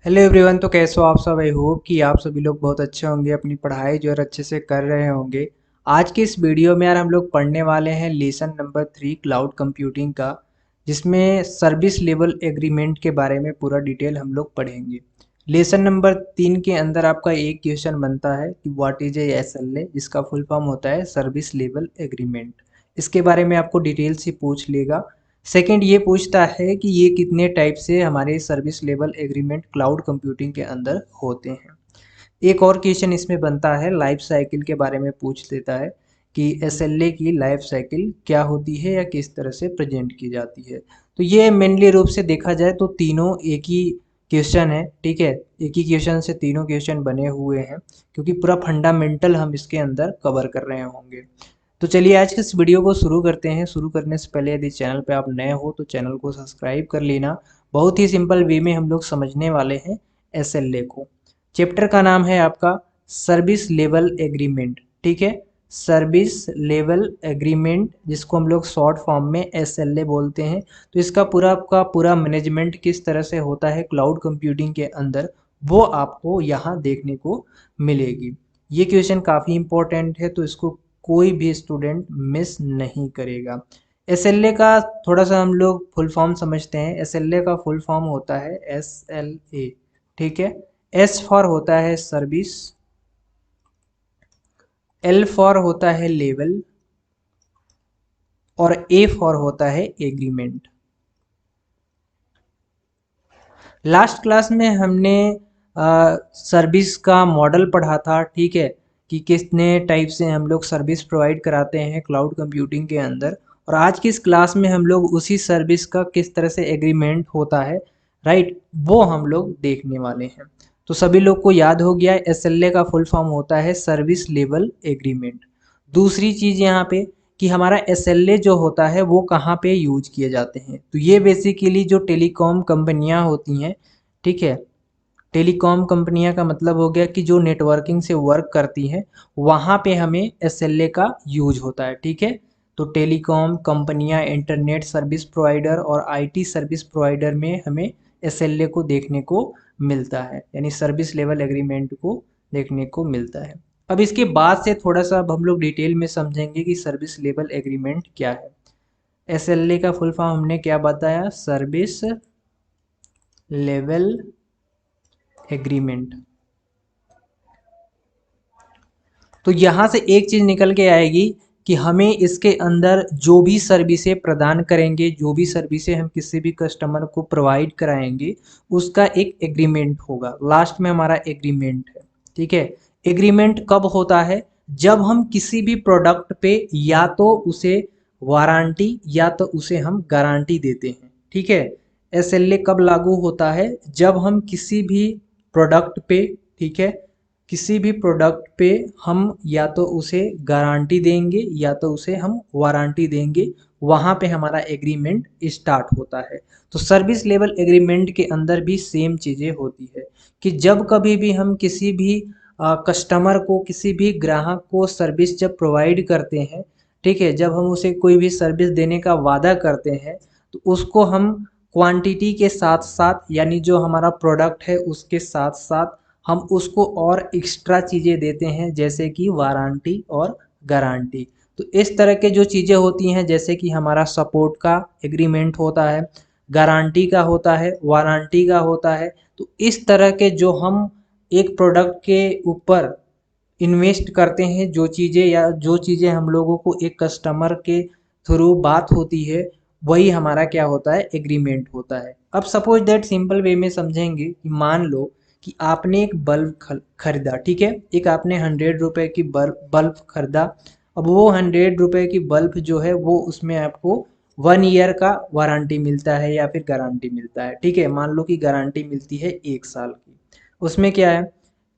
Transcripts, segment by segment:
Hello everyone. तो कैसे हो आप सब। आई होप कि आप सभी लोग बहुत अच्छे होंगे, अपनी पढ़ाई जो है अच्छे से कर रहे होंगे। आज की इस वीडियो में यार हम लोग पढ़ने वाले हैं लेसन नंबर 3 क्लाउड कंप्यूटिंग का, जिसमें सर्विस लेवल एग्रीमेंट के बारे में पूरा डिटेल हम लोग पढ़ेंगे। लेसन नंबर 3 के अंदर आपका एक क्वेश्चन बनता है कि व्हाट इज ए एसएलए, जिसका फुल फॉर्म होता है सर्विस लेवल एग्रीमेंट। इसके बारे में आपको डिटेल से पूछ लेगा। सेकंड ये पूछता है कि ये कितने टाइप से हमारे service level agreement cloud computing के अंदर होते हैं। एक और क्वेश्चन इसमें बनता है लाइफ साइकिल के बारे में पूछ लेता है कि एसएलए की लाइफ साइकिल क्या होती है या किस तरह से प्रेजेंट की जाती है। तो ये मेनली रूप से देखा जाए तो तीनों एक ही क्वेश्चन है, ठीक है। एक ही क्वेश्चन से तीनों क्वेश्चन बने हुए हैं, क्योंकि पूरा फंडामेंटल हम इसके अंदर कवर कर रहे होंगे। तो चलिए आज के इस वीडियो को शुरू करते हैं। शुरू करने से पहले यदि चैनल पे आप नए हो तो चैनल को सब्सक्राइब कर लेना। बहुत ही सिंपल वे में हम लोग समझने वाले हैं एसएलए को। चैप्टर का नाम है आपका सर्विस लेवल एग्रीमेंट, ठीक है। सर्विस लेवल एग्रीमेंट, जिसको हम लोग शॉर्ट फॉर्म में एसएलए बोलते हैं। तो इसका पूरा का पूरा मैनेजमेंट किस तरह से होता है क्लाउड कंप्यूटिंग के अंदर, वो आपको यहाँ देखने को मिलेगी। ये क्वेश्चन काफ़ी इंपॉर्टेंट है, तो इसको कोई भी स्टूडेंट मिस नहीं करेगा। एसएलए का थोड़ा सा हम लोग फुल फॉर्म समझते हैं। एसएलए का फुल फॉर्म होता है एसएलए, ठीक है। एस फॉर होता है सर्विस, एल फॉर होता है लेवल, और ए फॉर होता है एग्रीमेंट। लास्ट क्लास में हमने सर्विस का मॉडल पढ़ा था, ठीक है, कि कितने टाइप से हम लोग सर्विस प्रोवाइड कराते हैं क्लाउड कंप्यूटिंग के अंदर। और आज की इस क्लास में हम लोग उसी सर्विस का किस तरह से एग्रीमेंट होता है, राइट, वो हम लोग देखने वाले हैं। तो सभी लोग को याद हो गया, एसएलए का फुल फॉर्म होता है सर्विस लेवल एग्रीमेंट। दूसरी चीज़ यहाँ पे कि हमारा एसएलए जो होता है वो कहाँ पे यूज किए जाते हैं। तो ये बेसिकली जो टेलीकॉम कंपनियां होती हैं, ठीक है, टेलीकॉम कंपनियां का मतलब हो गया कि जो नेटवर्किंग से वर्क करती हैं, वहाँ पे हमें एसएलए का यूज होता है, ठीक है। तो टेलीकॉम कंपनियां, इंटरनेट सर्विस प्रोवाइडर और आईटी सर्विस प्रोवाइडर में हमें एसएलए को देखने को मिलता है, यानी सर्विस लेवल एग्रीमेंट को देखने को मिलता है। अब इसके बाद से थोड़ा सा अब हम लोग डिटेल में समझेंगे कि सर्विस लेवल एग्रीमेंट क्या है। एसएलए का फुल फॉर्म हमने क्या बताया, सर्विस लेवल एग्रीमेंट। तो यहाँ से एक चीज़ निकल के आएगी कि हमें इसके अंदर जो भी सर्विसें प्रदान करेंगे, जो भी सर्विसें हम किसी भी कस्टमर को प्रोवाइड कराएंगे, उसका एक एग्रीमेंट होगा। लास्ट में हमारा एग्रीमेंट है, ठीक है। एग्रीमेंट कब होता है, जब हम किसी भी प्रोडक्ट पे या तो उसे वारंटी या तो उसे हम गारंटी देते हैं, ठीक है। एसएलए कब लागू होता है, जब हम किसी भी प्रोडक्ट पे, ठीक है, किसी भी प्रोडक्ट पे हम या तो उसे गारंटी देंगे या तो उसे हम वारंटी देंगे, वहाँ पे हमारा एग्रीमेंट स्टार्ट होता है। तो सर्विस लेवल एग्रीमेंट के अंदर भी सेम चीज़ें होती है कि जब कभी भी हम किसी भी कस्टमर को, किसी भी ग्राहक को सर्विस जब प्रोवाइड करते हैं, ठीक है, जब हम उसे कोई भी सर्विस देने का वादा करते हैं, तो उसको हम क्वांटिटी के साथ साथ, यानी जो हमारा प्रोडक्ट है उसके साथ साथ हम उसको और एक्स्ट्रा चीज़ें देते हैं, जैसे कि वारंटी और गारंटी। तो इस तरह के जो चीज़ें होती हैं, जैसे कि हमारा सपोर्ट का एग्रीमेंट होता है, गारंटी का होता है, वारंटी का होता है। तो इस तरह के जो हम एक प्रोडक्ट के ऊपर इन्वेस्ट करते हैं, जो चीज़ें या जो चीज़ें हम लोगों को एक कस्टमर के थ्रू बात होती है, वही हमारा क्या होता है, एग्रीमेंट होता है। अब सपोज दैट सिंपल वे में समझेंगे कि मान लो कि आपने एक बल्ब खरीदा, ठीक है, एक आपने 100 रुपए की बल्ब खरीदा। अब वो 100 रुपए की बल्ब जो है वो उसमें आपको 1 ईयर का वारंटी मिलता है या फिर गारंटी मिलता है, ठीक है। मान लो कि गारंटी मिलती है 1 साल की। उसमें क्या है,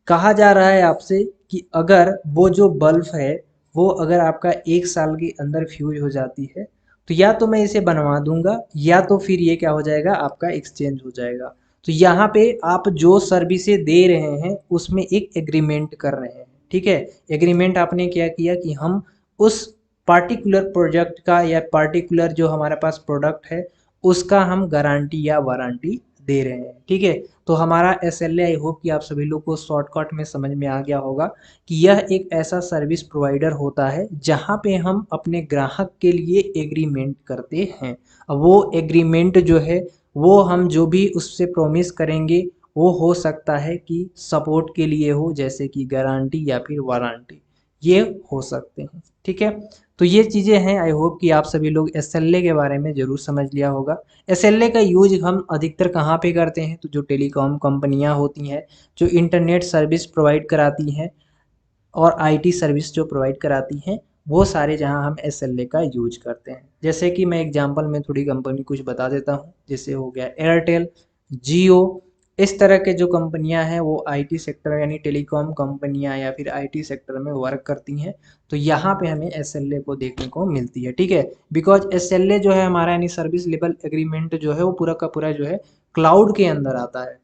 कहा जा रहा है आपसे कि अगर वो जो बल्ब है वो अगर आपका 1 साल के अंदर फ्यूज हो जाती है, तो या तो मैं इसे बनवा दूंगा या तो फिर ये क्या हो जाएगा, आपका एक्सचेंज हो जाएगा। तो यहाँ पे आप जो सर्विसेज दे रहे हैं उसमें एक एग्रीमेंट कर रहे हैं, ठीक है। एग्रीमेंट आपने क्या किया कि हम उस पार्टिकुलर प्रोजेक्ट का या पार्टिकुलर जो हमारे पास प्रोडक्ट है उसका हम गारंटी या वारंटी दे रहे हैं। ठीक है, तो हमारा SLA आई होप कि आप सभी लोग को शॉर्टकट में समझ में आ गया होगा कि यह एक ऐसा सर्विस प्रोवाइडर होता है जहां पे हम अपने ग्राहक के लिए एग्रीमेंट करते हैं। अब वो एग्रीमेंट जो है वो हम जो भी उससे प्रॉमिस करेंगे वो हो सकता है कि सपोर्ट के लिए हो, जैसे कि गारंटी या फिर वारंटी, ये हो सकते हैं। ठीक है, तो ये चीज़ें हैं। आई होप कि आप सभी लोग SLA के बारे में ज़रूर समझ लिया होगा। SLA का यूज हम अधिकतर कहाँ पे करते हैं, तो जो टेलीकॉम कंपनियां होती हैं, जो इंटरनेट सर्विस प्रोवाइड कराती हैं और IT सर्विस जो प्रोवाइड कराती हैं, वो सारे जहां हम SLA का यूज करते हैं। जैसे कि मैं एग्जांपल में थोड़ी कंपनी कुछ बता देता हूं, जैसे हो गया एयरटेल, जियो, इस तरह के जो कंपनियां हैं वो IT सेक्टर यानी टेलीकॉम कंपनियां या फिर IT सेक्टर में वर्क करती हैं। तो यहाँ पे हमें SLA को देखने को मिलती है। ठीक है, बिकॉज SLA जो है हमारा यानी सर्विस लेवल एग्रीमेंट जो है वो पूरा का पूरा जो है क्लाउड के अंदर आता है।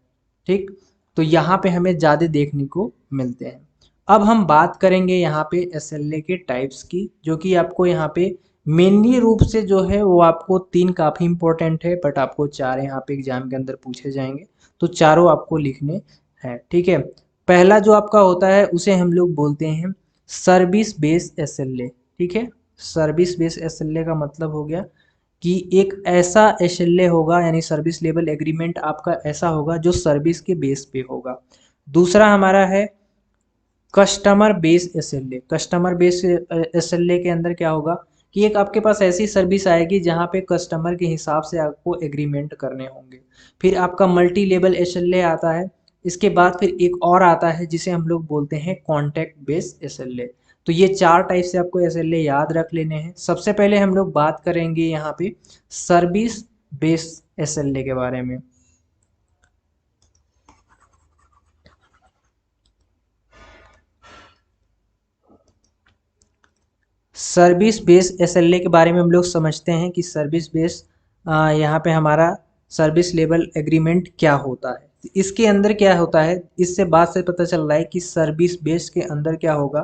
ठीक, तो यहाँ पे हमें ज़्यादा देखने को मिलते हैं। अब हम बात करेंगे यहाँ पे SLA के टाइप्स की, जो कि आपको यहाँ पे मेनली रूप से जो है वो आपको 3 काफ़ी इंपॉर्टेंट है, बट आपको 4 यहाँ पे एग्जाम के अंदर पूछे जाएंगे, तो चारों आपको लिखने हैं। ठीक है, पहला जो आपका होता है उसे हम लोग बोलते हैं सर्विस बेस्ड SLA। ठीक है, सर्विस बेस्ड SLA का मतलब हो गया कि एक ऐसा SLA होगा यानी सर्विस लेवल एग्रीमेंट आपका ऐसा होगा जो सर्विस के बेस पे होगा। दूसरा हमारा है customer base SLA। Customer base SLA के अंदर क्या होगा कि एक आपके पास ऐसी सर्विस आएगी जहां पे कस्टमर के हिसाब से आपको एग्रीमेंट करने होंगे। फिर आपका मल्टी लेवल SLA आता है। इसके बाद फिर एक और आता है जिसे हम लोग बोलते हैं कॉन्टैक्ट बेस SLA। तो ये 4 टाइप से आपको SLA याद रख लेने हैं। सबसे पहले हम लोग बात करेंगे यहाँ पे सर्विस बेस SLA के बारे में। सर्विस बेस SLA के बारे में हम लोग समझते हैं कि सर्विस बेस यहाँ पे हमारा सर्विस लेवल एग्रीमेंट क्या होता है। इसके अंदर क्या होता है, इससे बात से पता चल रहा है कि सर्विस बेस के अंदर क्या होगा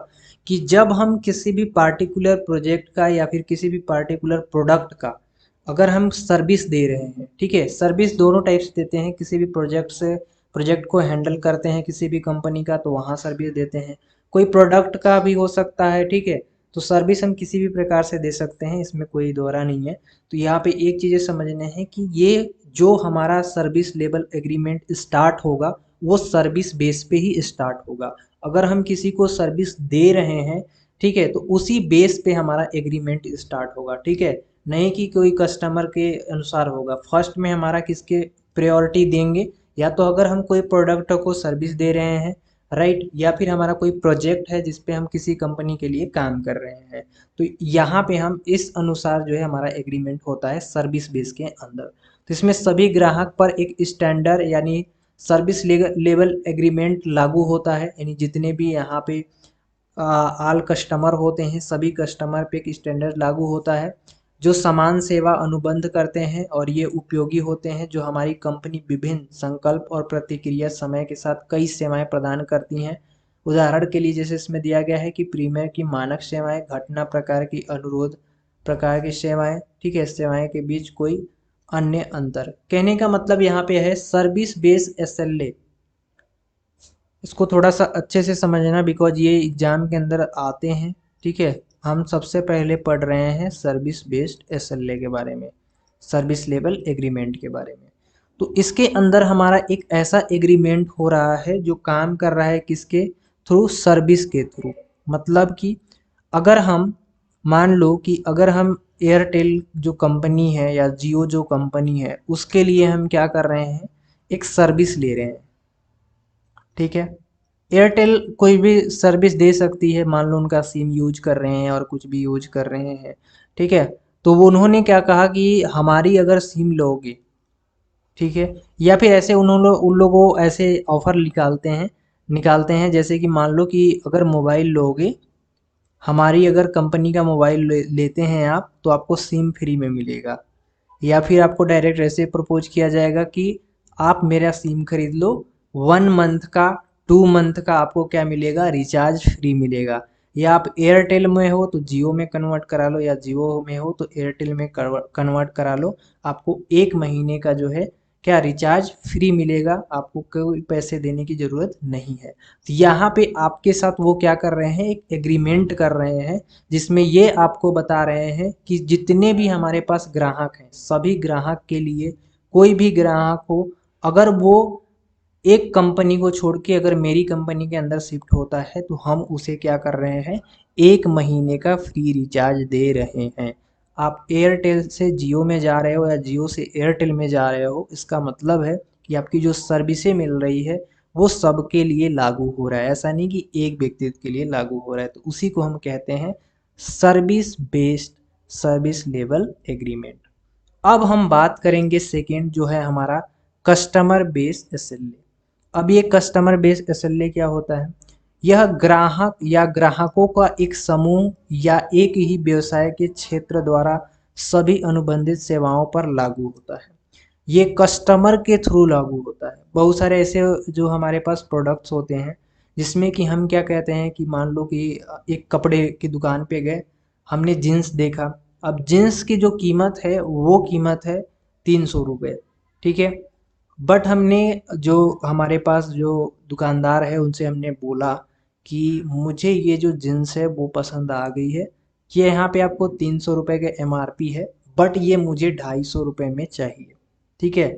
कि जब हम किसी भी पार्टिकुलर प्रोजेक्ट का या फिर किसी भी पार्टिकुलर प्रोडक्ट का अगर हम सर्विस दे रहे हैं, ठीक है, सर्विस दोनों टाइप से देते हैं। किसी भी प्रोजेक्ट को हैंडल करते हैं किसी भी कंपनी का, तो वहाँ सर्विस देते हैं। कोई प्रोडक्ट का भी हो सकता है। ठीक है, तो सर्विस हम किसी भी प्रकार से दे सकते हैं, इसमें कोई दोहरा नहीं है। तो यहाँ पे एक चीज़ें समझने हैं कि ये जो हमारा सर्विस लेवल एग्रीमेंट स्टार्ट होगा वो सर्विस बेस पे ही स्टार्ट होगा। अगर हम किसी को सर्विस दे रहे हैं, ठीक है, तो उसी बेस पे हमारा एग्रीमेंट स्टार्ट होगा। ठीक है, नहीं कि कोई कस्टमर के अनुसार होगा। फर्स्ट में हमारा किसके प्रायोरिटी देंगे, या तो अगर हम कोई प्रोडक्ट को सर्विस दे रहे हैं, राइट, या फिर हमारा कोई प्रोजेक्ट है जिस पे हम किसी कंपनी के लिए काम कर रहे हैं, तो यहाँ पे हम इस अनुसार जो है हमारा एग्रीमेंट होता है सर्विस बेस के अंदर। तो इसमें सभी ग्राहक पर एक स्टैंडर्ड यानी सर्विस लेवल एग्रीमेंट लागू होता है, यानी जितने भी यहाँ पे आल कस्टमर होते हैं सभी कस्टमर पे एक स्टैंडर्ड लागू होता है जो समान सेवा अनुबंध करते हैं, और ये उपयोगी होते हैं। जो हमारी कंपनी विभिन्न संकल्प और प्रतिक्रिया समय के साथ कई सेवाएं प्रदान करती हैं। उदाहरण के लिए जैसे इसमें दिया गया है कि प्रीमियर की मानक सेवाएं, घटना प्रकार की अनुरोध प्रकार की सेवाएं, ठीक है, सेवाएं के बीच कोई अन्य अंतर। कहने का मतलब यहाँ पे है सर्विस बेस SLA, इसको थोड़ा सा अच्छे से समझना बिकॉज ये एग्जाम के अंदर आते हैं। ठीक है, हम सबसे पहले पढ़ रहे हैं सर्विस बेस्ड SLA के बारे में, सर्विस लेवल एग्रीमेंट के बारे में। तो इसके अंदर हमारा एक ऐसा एग्रीमेंट हो रहा है जो काम कर रहा है किसके थ्रू, सर्विस के थ्रू। मतलब कि अगर हम मान लो कि अगर हम एयरटेल जो कंपनी है या जियो जो कंपनी है उसके लिए हम क्या कर रहे हैं, एक सर्विस ले रहे हैं। ठीक है, एयरटेल कोई भी सर्विस दे सकती है, मान लो उनका सिम यूज कर रहे हैं और कुछ भी यूज कर रहे हैं। ठीक है, तो वो उन्होंने क्या कहा कि हमारी अगर सिम लोगे, ठीक है, या फिर ऐसे उन्होंने उन लोगों ऐसे ऑफर निकालते हैं जैसे कि मान लो कि अगर मोबाइल लोगे, हमारी अगर कंपनी का मोबाइल लेते हैं आप, तो आपको सिम फ्री में मिलेगा। या फिर आपको डायरेक्ट ऐसे प्रपोज किया जाएगा कि आप मेरा सिम खरीद लो, 1 मंथ का 2 मंथ का आपको क्या मिलेगा, रिचार्ज फ्री मिलेगा। या आप एयरटेल में हो तो जियो में कन्वर्ट करा लो, या जियो में हो तो एयरटेल में कन्वर्ट करा लो, आपको 1 महीने का जो है क्या रिचार्ज फ्री मिलेगा, आपको कोई पैसे देने की ज़रूरत नहीं है। तो यहाँ पे आपके साथ वो क्या कर रहे हैं, एक एग्रीमेंट कर रहे हैं जिसमें ये आपको बता रहे हैं कि जितने भी हमारे पास ग्राहक हैं, सभी ग्राहक के लिए, कोई भी ग्राहक हो अगर वो एक कंपनी को छोड़ के अगर मेरी कंपनी के अंदर शिफ्ट होता है तो हम उसे क्या कर रहे हैं, 1 महीने का फ्री रिचार्ज दे रहे हैं। आप एयरटेल से जियो में जा रहे हो या जियो से एयरटेल में जा रहे हो, इसका मतलब है कि आपकी जो सर्विसें मिल रही है वो सबके लिए लागू हो रहा है, ऐसा नहीं कि एक व्यक्ति के लिए लागू हो रहा है। तो उसी को हम कहते हैं service based service level agreement. अब हम बात करेंगे सेकेंड जो है हमारा कस्टमर बेस एसएलए। अब ये कस्टमर बेस एसएलए क्या होता है, यह ग्राहक या ग्राहकों का एक समूह या एक ही व्यवसाय के क्षेत्र द्वारा सभी अनुबंधित सेवाओं पर लागू होता है। ये कस्टमर के थ्रू लागू होता है। बहुत सारे ऐसे जो हमारे पास प्रोडक्ट्स होते हैं जिसमें कि हम क्या कहते हैं कि मान लो कि एक कपड़े की दुकान पे गए, हमने जीन्स देखा, अब जीन्स की जो कीमत है वो कीमत है 300 रुपये, ठीक है। बट हमने जो हमारे पास जो दुकानदार है उनसे हमने बोला कि मुझे ये जो जीन्स है वो पसंद आ गई है, ये यहाँ पे आपको 300 रुपये का एमआरपी है, बट ये मुझे 250 रुपये में चाहिए, ठीक है।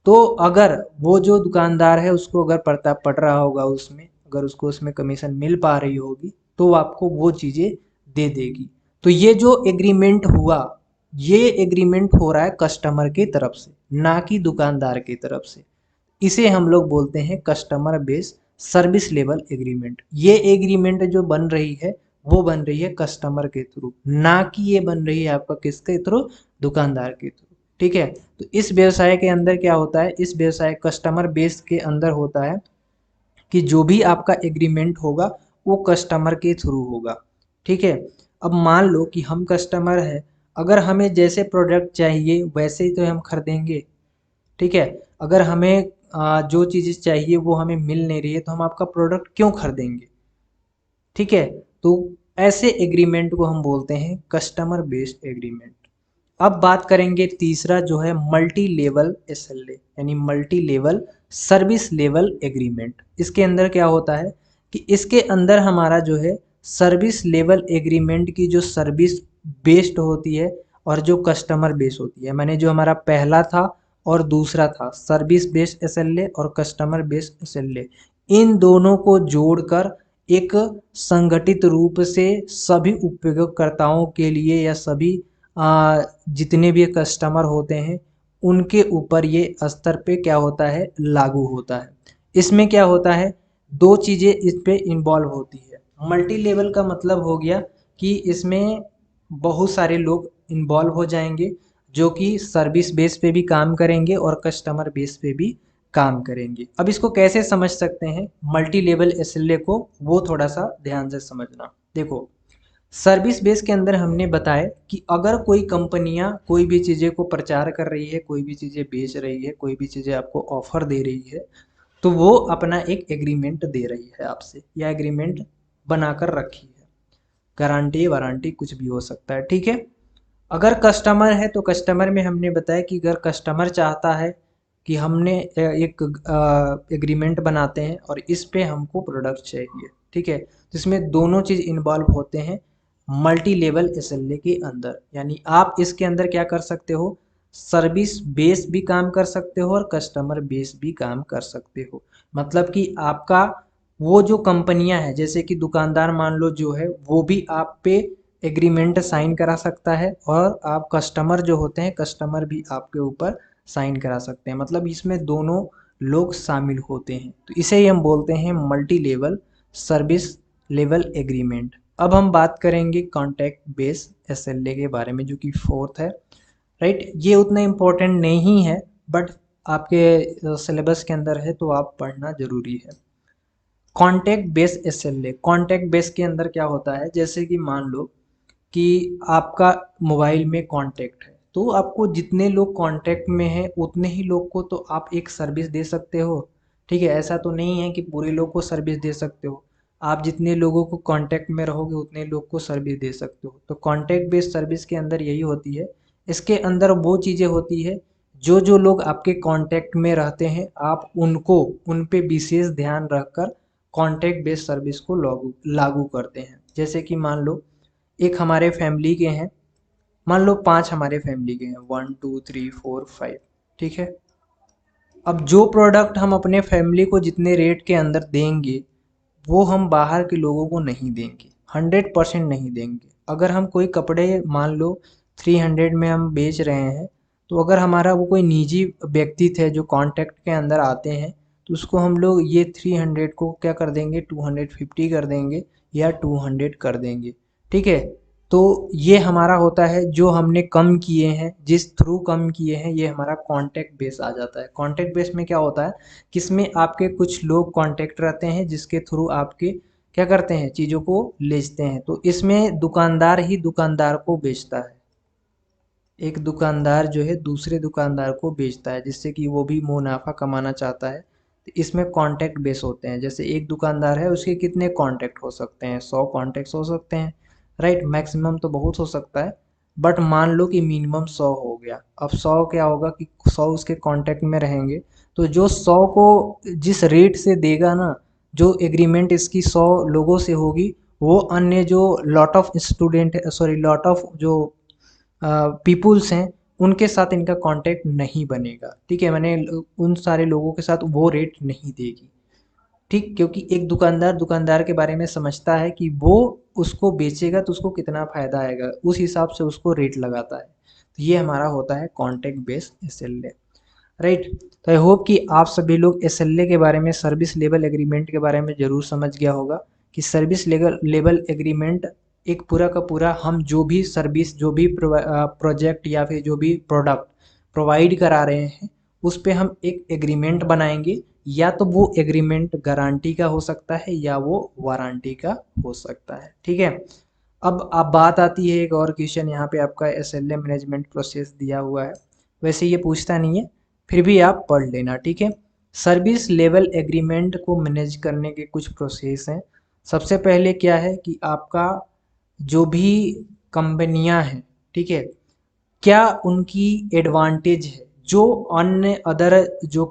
तो अगर वो जो दुकानदार है उसको अगर पड़ता पड़ रहा होगा उसमें, अगर उसको उसमें कमीशन मिल पा रही होगी तो वो आपको वो चीज़ें दे देगी। तो ये जो एग्रीमेंट हुआ, ये एग्रीमेंट हो रहा है कस्टमर की तरफ से, ना कि दुकानदार की तरफ से। इसे हम लोग बोलते हैं customer base service level agreement. ये एग्रीमेंट जो बन रही है वो बन रही है कस्टमर के थ्रू, ना कि ये बन रही है आपका किसके थ्रू, दुकानदार के थ्रू, ठीक है। तो इस व्यवसाय के अंदर क्या होता है, इस व्यवसाय कस्टमर बेस के अंदर होता है कि जो भी आपका एग्रीमेंट होगा वो कस्टमर के थ्रू होगा, ठीक है। अब मान लो कि हम कस्टमर है, अगर हमें जैसे प्रोडक्ट चाहिए वैसे ही तो हम खरीदेंगे, ठीक है। अगर हमें जो चीज़ें चाहिए वो हमें मिल नहीं रही है तो हम आपका प्रोडक्ट क्यों खरीदेंगे, ठीक है। तो ऐसे एग्रीमेंट को हम बोलते हैं कस्टमर बेस्ड एग्रीमेंट। अब बात करेंगे तीसरा जो है मल्टी लेवल एसएलए यानी multi level service level agreement. इसके अंदर क्या होता है कि इसके अंदर हमारा जो है सर्विस लेवल एग्रीमेंट की जो सर्विस बेस्ड होती है और जो कस्टमर बेस्ड होती है, माने जो हमारा पहला था और दूसरा था सर्विस बेस्ड एसएलए और कस्टमर बेस्ड एसएलए, इन दोनों को जोड़कर एक संगठित रूप से सभी उपयोगकर्ताओं के लिए या सभी जितने भी कस्टमर होते हैं उनके ऊपर ये स्तर पे क्या होता है, लागू होता है। इसमें क्या होता है, दो चीज़ें इस पे इन्वॉल्व होती है। मल्टी लेवल का मतलब हो गया कि इसमें बहुत सारे लोग इन्वॉल्व हो जाएंगे जो कि सर्विस बेस पे भी काम करेंगे और कस्टमर बेस पे भी काम करेंगे। अब इसको कैसे समझ सकते हैं मल्टी लेवल एसएलए को, वो थोड़ा सा ध्यान से समझना। देखो, सर्विस बेस के अंदर हमने बताया कि अगर कोई कंपनियां कोई भी चीज़ें को प्रचार कर रही है, कोई भी चीज़ें बेच रही है, कोई भी चीज़ें आपको ऑफर दे रही है, तो वो अपना एक एग्रीमेंट दे रही है आपसे या एग्रीमेंट बनाकर रखी है, गारंटी वारंटी कुछ भी हो सकता है, ठीक है। अगर कस्टमर है तो कस्टमर में हमने बताया कि अगर कस्टमर चाहता है कि हमने एक एग्रीमेंट बनाते हैं और इस पे हमको प्रोडक्ट चाहिए, ठीक है, तो इसमें दोनों चीज़ इन्वॉल्व होते हैं मल्टी लेवल एसएलए के अंदर। यानी आप इसके अंदर क्या कर सकते हो, सर्विस बेस भी काम कर सकते हो और कस्टमर बेस भी काम कर सकते हो। मतलब कि आपका वो जो कंपनियां हैं जैसे कि दुकानदार मान लो जो है वो भी आप पे एग्रीमेंट साइन करा सकता है और आप कस्टमर जो होते हैं कस्टमर भी आपके ऊपर साइन करा सकते हैं। मतलब इसमें दोनों लोग शामिल होते हैं, तो इसे ही हम बोलते हैं multi level service level agreement. अब हम बात करेंगे कॉन्टैक्ट बेस एसएलए के बारे में जो कि फोर्थ है, राइट। ये उतना इम्पोर्टेंट नहीं है बट आपके सिलेबस के अंदर है तो आप पढ़ना जरूरी है। Contact base SLA, contact base के अंदर क्या होता है, जैसे कि मान लो कि आपका मोबाइल में कांटेक्ट है तो आपको जितने लोग कांटेक्ट में हैं उतने ही लोग को तो आप एक सर्विस दे सकते हो, ठीक है। ऐसा तो नहीं है कि पूरे लोग को सर्विस दे सकते हो, आप जितने लोगों को कांटेक्ट में रहोगे उतने लोग को सर्विस दे सकते हो। तो कांटेक्ट बेस्ड सर्विस के अंदर यही होती है। इसके अंदर वो चीज़ें होती है जो जो लोग आपके कांटेक्ट में रहते हैं आप उनको उन पे विशेष ध्यान रखकर कांटेक्ट बेस्ड सर्विस को लागू लागू करते हैं। जैसे कि मान लो एक हमारे फैमिली के हैं, मान लो 5 हमारे फैमिली के हैं, 1 2 3 4 5, ठीक है। अब जो प्रोडक्ट हम अपने फैमिली को जितने रेट के अंदर देंगे वो हम बाहर के लोगों को नहीं देंगे, 100% नहीं देंगे। अगर हम कोई कपड़े मान लो 300 में हम बेच रहे हैं, तो अगर हमारा वो कोई निजी व्यक्ति थे जो कांटेक्ट के अंदर आते हैं, तो उसको हम लोग ये 300 को क्या कर देंगे, 250 कर देंगे या 200 कर देंगे, ठीक है। तो ये हमारा होता है जो हमने कम किए हैं, जिस थ्रू कम किए हैं, ये हमारा कांटेक्ट बेस आ जाता है। कांटेक्ट बेस में क्या होता है, किसमें आपके कुछ लोग कांटेक्ट रहते हैं जिसके थ्रू आपके क्या करते हैं, चीज़ों को बेचते हैं। तो इसमें दुकानदार ही दुकानदार को बेचता है, एक दुकानदार जो है दूसरे दुकानदार को बेचता है जिससे कि वो भी मुनाफा कमाना चाहता है। तो इसमें कांटेक्ट बेस होते हैं, जैसे एक दुकानदार है उसके कितने कांटेक्ट हो सकते हैं, 100 कांटेक्ट्स हो सकते हैं, राइट। मैक्सिमम तो बहुत हो सकता है, बट मान लो कि मिनिमम 100 हो गया। अब 100 क्या होगा कि 100 उसके कांटेक्ट में रहेंगे, तो जो 100 को जिस रेट से देगा ना, जो एग्रीमेंट इसकी 100 लोगों से होगी, वो अन्य जो lot of student, sorry lot of जो पीपुल्स हैं उनके साथ इनका कांटेक्ट नहीं बनेगा, ठीक है। मैंने उन सारे लोगों के साथ वो रेट नहीं देगी, ठीक। क्योंकि एक दुकानदार दुकानदार के बारे में समझता है कि वो उसको बेचेगा तो उसको कितना फायदा आएगा, उस हिसाब से उसको रेट लगाता है। तो ये हमारा होता है कॉन्टेक्ट बेस्ड एसएलए, राइट। तो आई होप कि आप सभी लोग एसएलए के बारे में, सर्विस लेवल एग्रीमेंट के बारे में ज़रूर समझ गया होगा कि सर्विस लेवल एग्रीमेंट एक पूरा का पूरा, हम जो भी सर्विस, जो भी प्रोजेक्ट या फिर जो भी प्रोडक्ट प्रोवाइड करा रहे हैं उस पे हम एक एग्रीमेंट बनाएंगे, या तो वो एग्रीमेंट गारंटी का हो सकता है या वो वारंटी का हो सकता है, ठीक है। अब बात आती है एक और क्वेश्चन, यहाँ पे आपका एसएलए मैनेजमेंट प्रोसेस दिया हुआ है, वैसे ये पूछता नहीं है, फिर भी आप पढ़ लेना, ठीक है। सर्विस लेवल एग्रीमेंट को मैनेज करने के कुछ प्रोसेस हैं। सबसे पहले क्या है कि आपका जो भी कंपनियां हैं, ठीक है, क्या उनकी एडवांटेज है जो अन्य अदर जो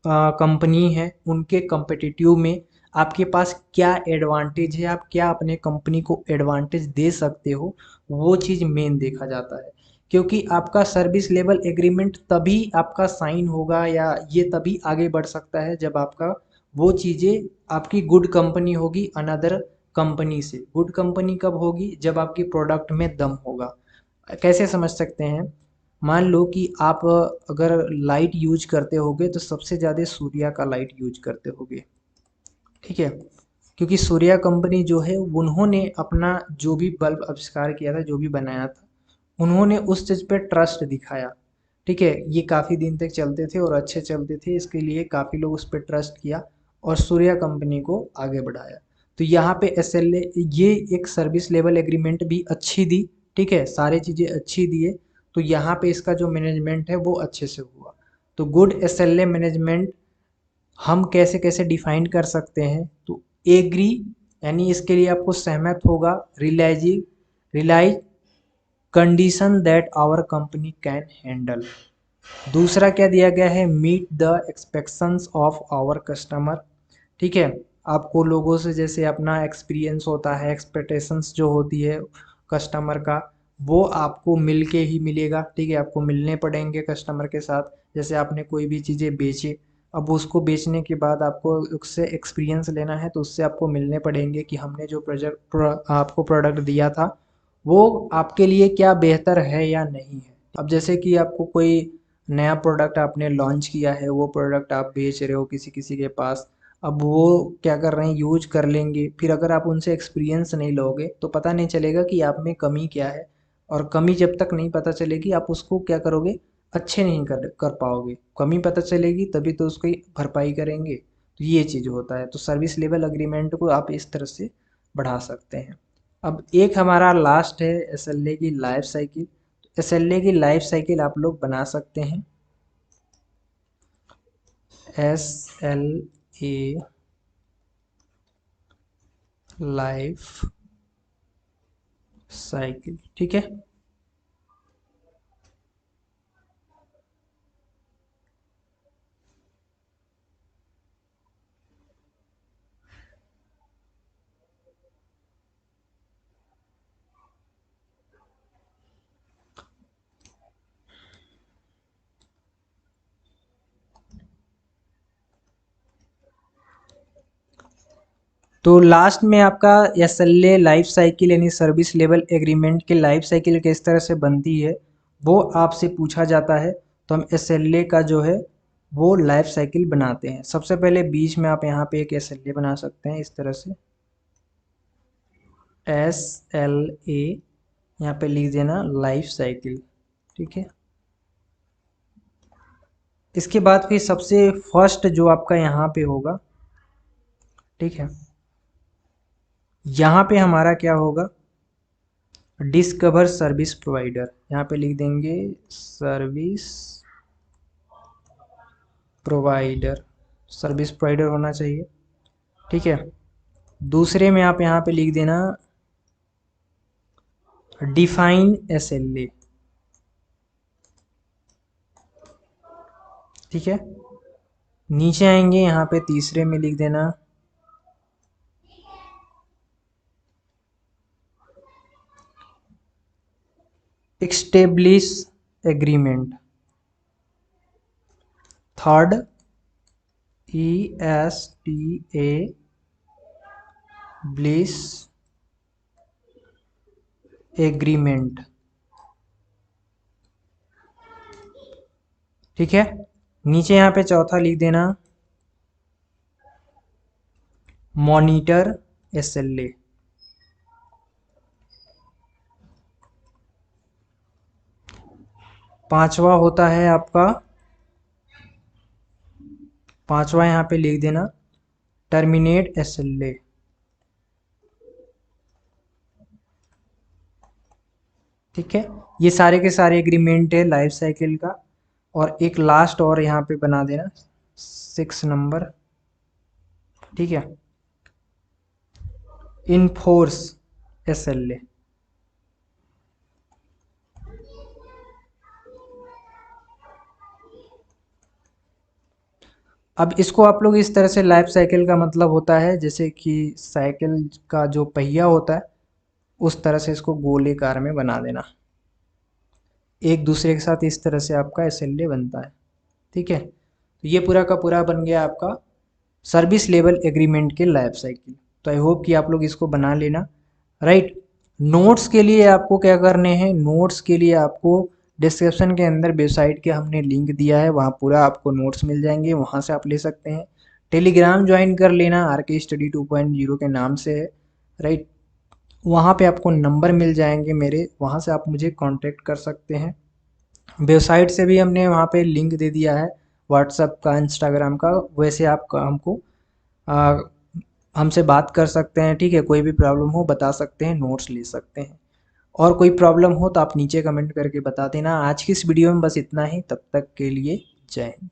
कंपनी है उनके competitive में, आपके पास क्या एडवांटेज है, आप क्या अपने कंपनी को एडवांटेज दे सकते हो, वो चीज़ मेन देखा जाता है। क्योंकि आपका सर्विस लेवल एग्रीमेंट तभी आपका साइन होगा या ये तभी आगे बढ़ सकता है जब आपका वो चीज़ें, आपकी गुड कंपनी होगी अनदर कंपनी से। गुड कंपनी कब होगी, जब आपकी प्रोडक्ट में दम होगा। कैसे समझ सकते हैं, मान लो कि आप अगर लाइट यूज करते होगे तो सबसे ज़्यादा सूर्या का लाइट यूज करते होगे, ठीक है। क्योंकि सूर्या कंपनी जो है उन्होंने अपना जो भी बल्ब आविष्कार किया था, जो भी बनाया था, उन्होंने उस चीज़ पे ट्रस्ट दिखाया, ठीक है। ये काफ़ी दिन तक चलते थे और अच्छे चलते थे, इसके लिए काफ़ी लोग उस पर ट्रस्ट किया और सूर्या कंपनी को आगे बढ़ाया। तो यहाँ पे एसएलए ये एक सर्विस लेवल एग्रीमेंट भी अच्छी दी, ठीक है, सारी चीज़ें अच्छी दिए। तो यहाँ पे इसका जो मैनेजमेंट है वो अच्छे से हुआ। तो गुड एसएलए मैनेजमेंट हम कैसे कैसे डिफाइन कर सकते हैं, तो एग्री यानी इसके लिए आपको सहमत होगा, realise condition that our company can handle. दूसरा क्या दिया गया है, meet the expectations of our customer, ठीक है। आपको लोगों से जैसे अपना एक्सपीरियंस होता है, एक्सपेक्टेशंस जो होती है कस्टमर का, वो आपको मिल के ही मिलेगा, ठीक है। आपको मिलने पड़ेंगे कस्टमर के साथ। जैसे आपने कोई भी चीज़ें बेचे, अब उसको बेचने के बाद आपको उससे एक्सपीरियंस लेना है, तो उससे आपको मिलने पड़ेंगे कि हमने जो आपको प्रोडक्ट दिया था वो आपके लिए क्या बेहतर है या नहीं है। अब जैसे कि आपको कोई नया प्रोडक्ट आपने लॉन्च किया है, वो प्रोडक्ट आप बेच रहे हो किसी किसी के पास, अब वो क्या कर रहे हैं, यूज कर लेंगे, फिर अगर आप उनसे एक्सपीरियंस नहीं लोगे तो पता नहीं चलेगा कि आप में कमी क्या है। और कमी जब तक नहीं पता चलेगी आप उसको क्या करोगे, अच्छे नहीं कर कर पाओगे। कमी पता चलेगी तभी तो उसकी भरपाई करेंगे। तो ये चीज़ होता है। तो सर्विस लेवल अग्रीमेंट को आप इस तरह से बढ़ा सकते हैं। अब एक हमारा लास्ट है एसएलए की लाइफ साइकिल। एसएलए की लाइफ साइकिल आप लोग बना सकते हैं, S L A life cycle, ठीक है। तो लास्ट में आपका SLA लाइफ साइकिल यानी सर्विस लेवल एग्रीमेंट की लाइफ साइकिल किस तरह से बनती है वो आपसे पूछा जाता है। तो हम SLA का जो है वो लाइफ साइकिल बनाते हैं। सबसे पहले बीच में आप यहाँ पे एक SLA बना सकते हैं इस तरह से, SLA यहाँ पे लिख देना लाइफ साइकिल, ठीक है। इसके बाद फिर सबसे फर्स्ट जो आपका यहाँ पे होगा, ठीक है, यहाँ पे हमारा क्या होगा, डिस्कवर सर्विस प्रोवाइडर, यहाँ पे लिख देंगे सर्विस प्रोवाइडर, सर्विस प्रोवाइडर होना चाहिए, ठीक है। दूसरे में आप यहाँ पे लिख देना डिफाइन SLA, ठीक है। नीचे आएंगे यहाँ पे तीसरे में लिख देना establish agreement, third ESTABLISH agreement, ठीक है। नीचे यहाँ पे चौथा लिख देना मॉनिटर SLA, पांचवा होता है आपका, पांचवा यहाँ पे लिख देना टर्मिनेट SLA, ठीक है। ये सारे के सारे एग्रीमेंट है लाइफ साइकिल का। और एक लास्ट और यहाँ पे बना देना 6 नंबर, ठीक है, इनफोर्स SLA। अब इसको आप लोग इस तरह से, लाइफ साइकिल का मतलब होता है जैसे कि साइकिल का जो पहिया होता है उस तरह से इसको गोलेकार में बना देना, एक दूसरे के साथ इस तरह से आपका SLA बनता है, ठीक है। तो ये पूरा का पूरा बन गया आपका सर्विस लेवल एग्रीमेंट के लाइफ साइकिल। तो आई होप कि आप लोग इसको बना लेना, राइट। नोट्स के लिए आपको क्या करने हैं, नोट्स के लिए आपको डिस्क्रिप्शन के अंदर वेबसाइट के हमने लिंक दिया है, वहाँ पूरा आपको नोट्स मिल जाएंगे, वहाँ से आप ले सकते हैं। टेलीग्राम ज्वाइन कर लेना, RK स्टडी 2.0 के नाम से है, राइट। वहाँ पे आपको नंबर मिल जाएंगे मेरे, वहाँ से आप मुझे कांटेक्ट कर सकते हैं। वेबसाइट से भी हमने वहाँ पे लिंक दे दिया है, व्हाट्सएप का, इंस्टाग्राम का, वैसे आप हमको हमसे बात कर सकते हैं, ठीक है। कोई भी प्रॉब्लम हो बता सकते हैं, नोट्स ले सकते हैं। और कोई प्रॉब्लम हो तो आप नीचे कमेंट करके बता देना। आज की इस वीडियो में बस इतना ही, तब तक के लिए जय हिंद।